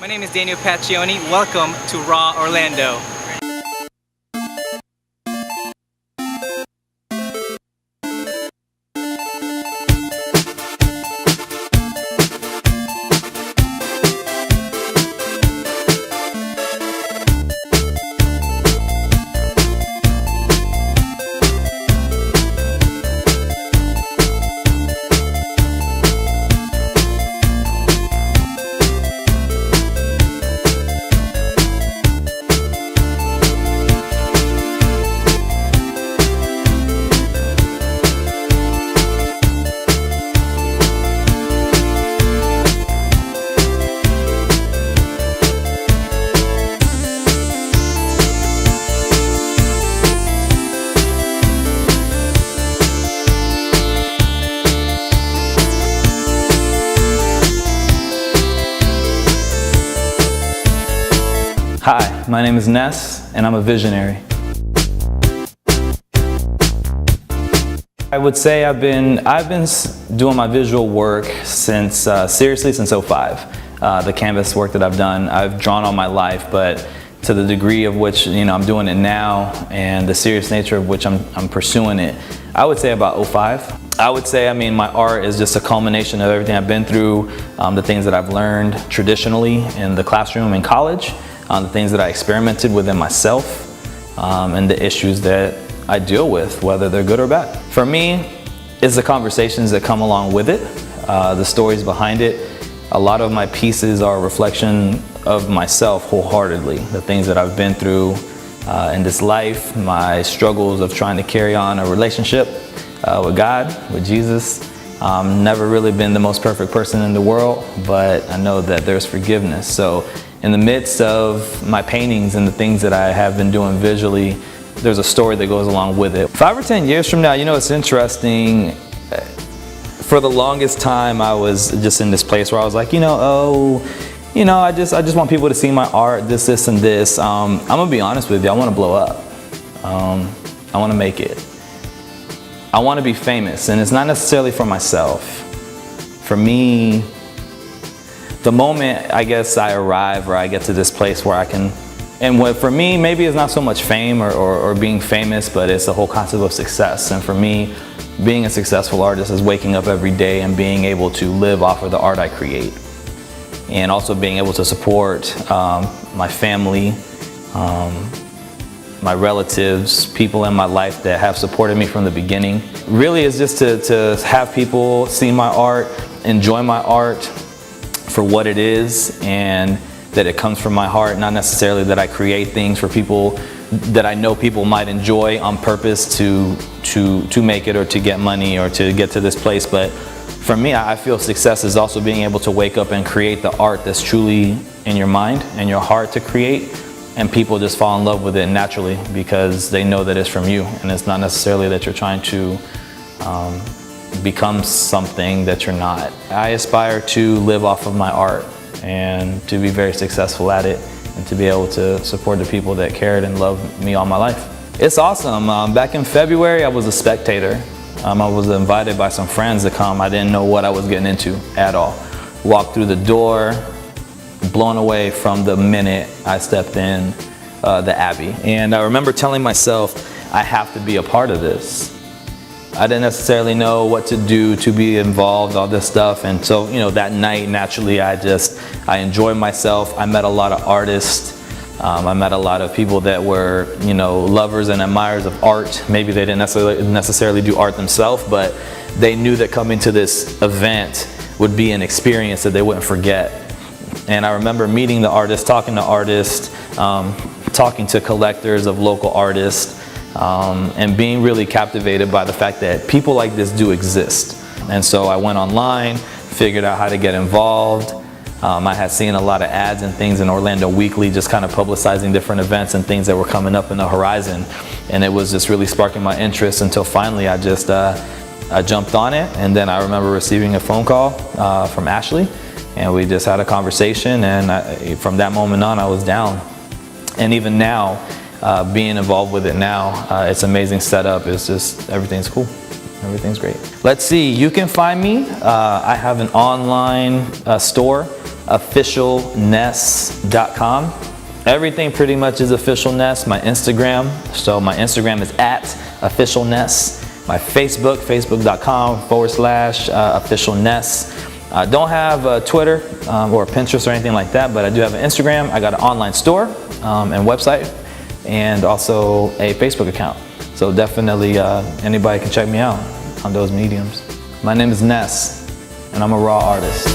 My name is Daniel Paccioni. Welcome to Raw Orlando. Hi, my name is Ness, and I'm a visionary. I would say I've been doing my visual work since seriously since '05. The canvas work that I've done, I've drawn all my life, but to the degree of which I'm doing it now, and the serious nature of which I'm pursuing it, I would say about '05. I would say, my art is just a culmination of everything I've been through, the things that I've learned traditionally in the classroom in college. The things that I experimented within myself, and the issues that I deal with, whether they're good or bad. For me, it's the conversations that come along with it, the stories behind it. A lot of my pieces are a reflection of myself wholeheartedly, the things that I've been through in this life, my struggles of trying to carry on a relationship with God, with Jesus. Never really been the most perfect person in the world, but I know that there's forgiveness. So in the midst of my paintings and the things that I have been doing visually, there's a story that goes along with it. 5 or 10 years from now, it's interesting. For the longest time, I was just in this place where I was like, I just want people to see my art, this, and this. I'm gonna be honest with you, I want to blow up. I want to make it. I want to be famous, and it's not necessarily for myself. For me, the moment I guess I arrive or I get to this place where I can, and what for me maybe it's not so much fame or being famous, but it's the whole concept of success. And for me, being a successful artist is waking up every day and being able to live off of the art I create, and also being able to support my family, my relatives, people in my life that have supported me from the beginning. Really is just to have people see my art, enjoy my art for what it is, and that it comes from my heart, not necessarily that I create things for people that I know people might enjoy on purpose to make it or to get money or to get to this place. But for me, I feel success is also being able to wake up and create the art that's truly in your mind and your heart to create, and people just fall in love with it naturally because they know that it's from you, and it's not necessarily that you're trying to become something that you're not. I aspire to live off of my art and to be very successful at it, and to be able to support the people that cared and loved me all my life. It's awesome. Back in February, I was a spectator. I was invited by some friends to come. I didn't know what I was getting into at all. Walked through the door, blown away from the minute I stepped in the Abbey. And I remember telling myself, I have to be a part of this. I didn't necessarily know what to do to be involved, all this stuff. And so, that night, naturally, I enjoyed myself. I met a lot of artists. I met a lot of people that were, lovers and admirers of art. Maybe they didn't necessarily do art themselves, but they knew that coming to this event would be an experience that they wouldn't forget. And I remember meeting the artists, talking to artists, talking to collectors of local artists, and being really captivated by the fact that people like this do exist. And so I went online, figured out how to get involved. I had seen a lot of ads and things in Orlando Weekly, just kind of publicizing different events and things that were coming up in the horizon. And it was just really sparking my interest until finally I jumped on it. And then I remember receiving a phone call from Ashley, and we just had a conversation, and from that moment on I was down. And even now, being involved with it now, it's an amazing setup. It's just, everything's cool. Everything's great. Let's see, you can find me. I have an online store. officialness.com. Everything pretty much is Official Ness. My Instagram, so my Instagram is @officialness. My Facebook, facebook.com/officialness. I don't have Twitter or Pinterest or anything like that, but I do have an Instagram. I got an online store and website, and also a Facebook account. So definitely anybody can check me out on those mediums. My name is Ness, and I'm a raw artist.